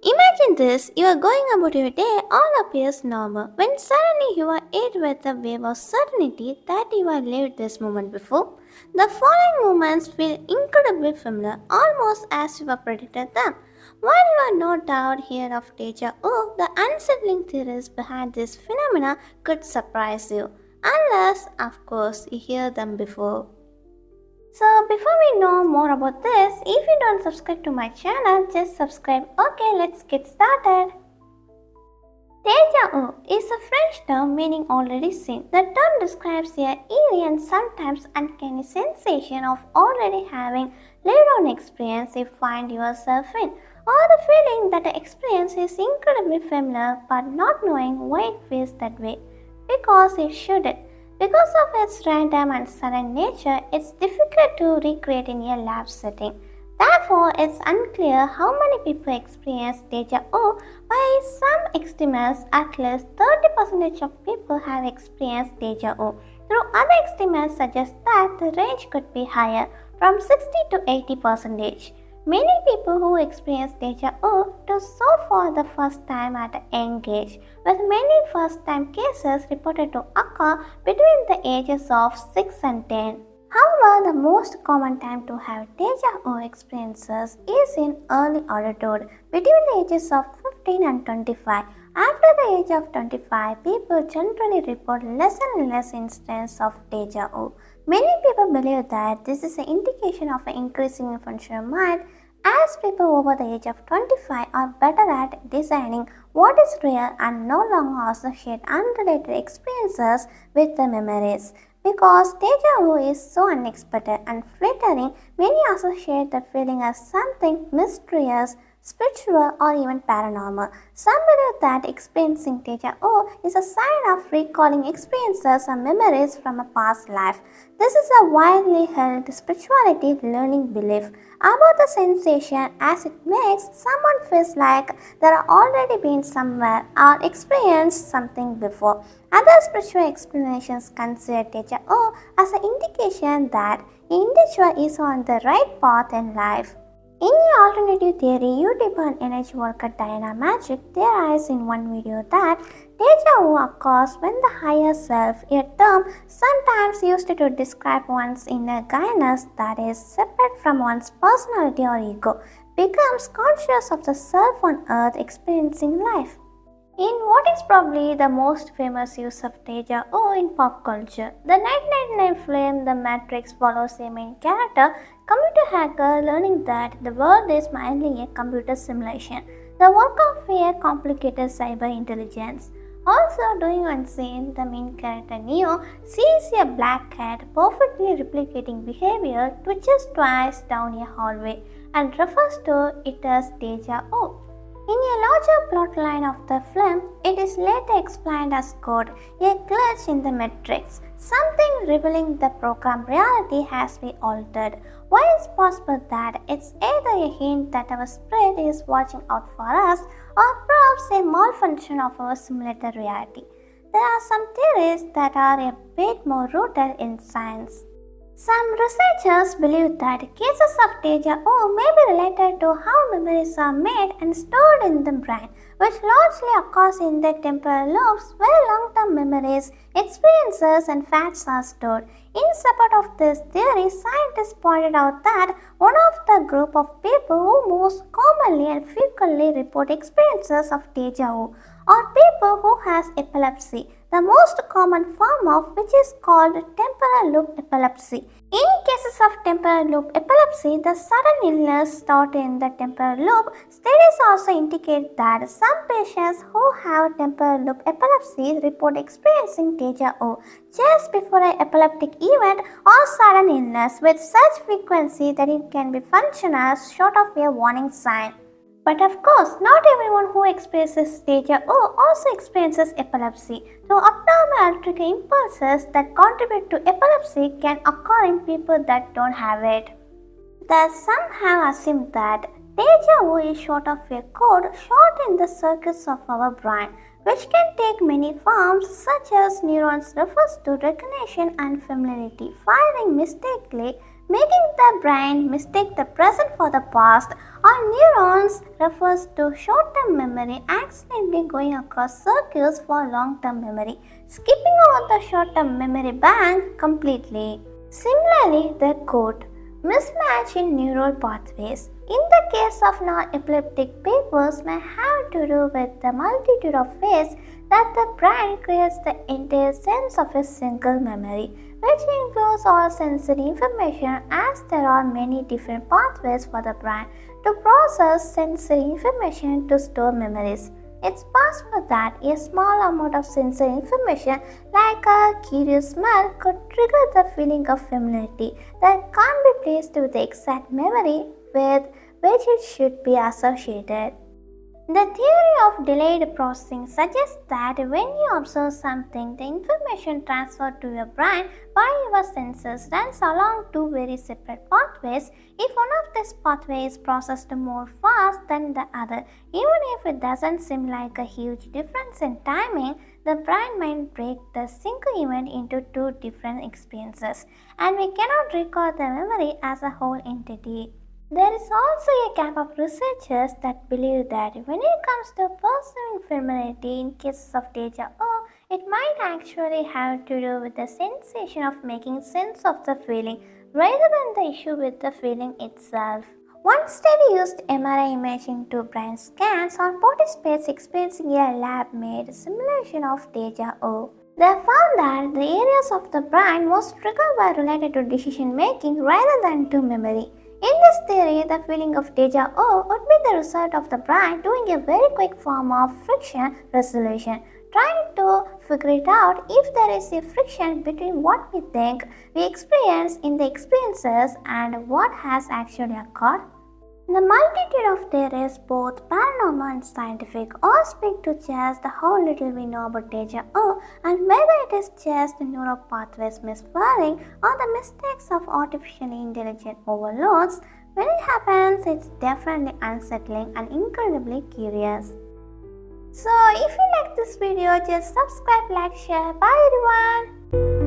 Imagine this, you are going about your day, all appears normal, when suddenly you are hit with a wave of certainty that you have lived this moment before. The following moments feel incredibly familiar, almost as you have predicted them. While you are no doubt here of deja vu, the unsettling theories behind this phenomena could surprise you, unless, of course, you hear them before. So before we know more about this, if you don't subscribe to my channel, just subscribe. Okay, let's get started. Déjà vu is a French term meaning already seen. The term describes a eerie and sometimes uncanny sensation of already having lived on experience you find yourself in, or the feeling that the experience is incredibly familiar but not knowing why it feels that way. Because it shouldn't. Because of its random and sudden nature, it's difficult to recreate in a lab setting. Therefore, it's unclear how many people experience deja vu. By some estimates, at least 30% of people have experienced deja vu. Though other estimates suggest that the range could be higher, from 60 to 80%. Many people who experience deja vu do so for the first time at a young age, with many first-time cases reported to occur between the ages of 6 and 10. However, the most common time to have deja vu experiences is in early adulthood, between the ages of 15 and 25. After the age of 25, people generally report less and less instances of deja vu. Many people believe that this is an indication of an increasing functional mind, as people over the age of 25 are better at designing what is real and no longer associate unrelated experiences with the memories. Because deja vu is so unexpected and flattering, many associate the feeling as something mysterious, spiritual, or even paranormal. Some believe that experiencing deja vu is a sign of recalling experiences or memories from a past life. This is a widely held spirituality learning belief about the sensation, as it makes someone feel like they have already been somewhere or experienced something before. Other spiritual explanations consider deja vu as an indication that an individual is on the right path in life. In the alternative theory, YouTuber and energy worker Diana Magic theorized in one video that deja vu occurs when the higher self, a term sometimes used to describe one's inner guidance that is separate from one's personality or ego, becomes conscious of the self on earth experiencing life. In what is probably the most famous use of deja vu in pop culture, the 1999 film The Matrix follows a main character, computer hacker, learning that the world is mainly a computer simulation, the work of a complicated cyber intelligence. Also doing unseen, the main character Neo sees a black cat perfectly replicating behavior twitches twice down a hallway and refers to it as deja vu. In a larger plotline of the film, it is later explained as code, a glitch in the matrix, something revealing the program reality has been altered. Why it's possible that it's either a hint that our spirit is watching out for us or perhaps a malfunction of our simulated reality. There are some theories that are a bit more rooted in science. Some researchers believe that cases of deja vu may be related to how memories are made and stored in the brain, which largely occurs in the temporal lobes where long-term memories, experiences, and facts are stored. In support of this theory, scientists pointed out that one of the group of people who most commonly and frequently report experiences of deja vu are people who has epilepsy, the most common form of which is called temporal loop epilepsy. In cases of temporal loop epilepsy, the sudden illness started in the temporal lobe. Studies also indicate that some patients who have temporal loop epilepsy report experiencing deja vu just before an epileptic event or sudden illness with such frequency that it can be functional as short of a warning sign. But of course, not everyone who experiences deja vu also experiences epilepsy, though abnormal electrical impulses that contribute to epilepsy can occur in people that don't have it. Thus, some have assumed that deja vu is short of a code short in the circuits of our brain, which can take many forms such as neurons refers to recognition and familiarity firing mistakenly, making the brain mistake the present for the past. Our neurons refers to short-term memory accidentally going across circuits for long-term memory, skipping over the short-term memory bank completely. Similarly, the quote, mismatch in neural pathways. In the case of non-epileptic papers may have to do with the multitude of ways that the brain creates the entire sense of a single memory, which includes all sensory information, as there are many different pathways for the brain to process sensory information to store memories. It's possible that a small amount of sensory information, like a curious smell, could trigger the feeling of familiarity that can't be placed with the exact memory with which it should be associated. The theory of delayed processing suggests that when you observe something, the information transferred to your brain by your senses runs along two very separate pathways. If one of these pathways is processed more fast than the other, even if it doesn't seem like a huge difference in timing, the brain might break the single event into two different experiences, and we cannot record the memory as a whole entity. There is also a camp of researchers that believe that when it comes to perceiving familiarity in cases of déjà vu, it might actually have to do with the sensation of making sense of the feeling rather than the issue with the feeling itself. One study used MRI imaging to brain scans on participants experiencing a lab-made simulation of déjà vu. They found that the areas of the brain most triggered were related to decision making rather than to memory. In this theory, the feeling of déjà vu would be the result of the brain doing a very quick form of friction resolution, trying to figure it out if there is a friction between what we think we experience in the experiences and what has actually occurred. The multitude of theories, both paranormal and scientific, all speak to just how little we know about déjà vu and whether it is just neural pathways misfiring or the mistakes of artificially intelligent overloads. When it happens, it's definitely unsettling and incredibly curious. So, if you like this video, just subscribe, like, share. Bye everyone!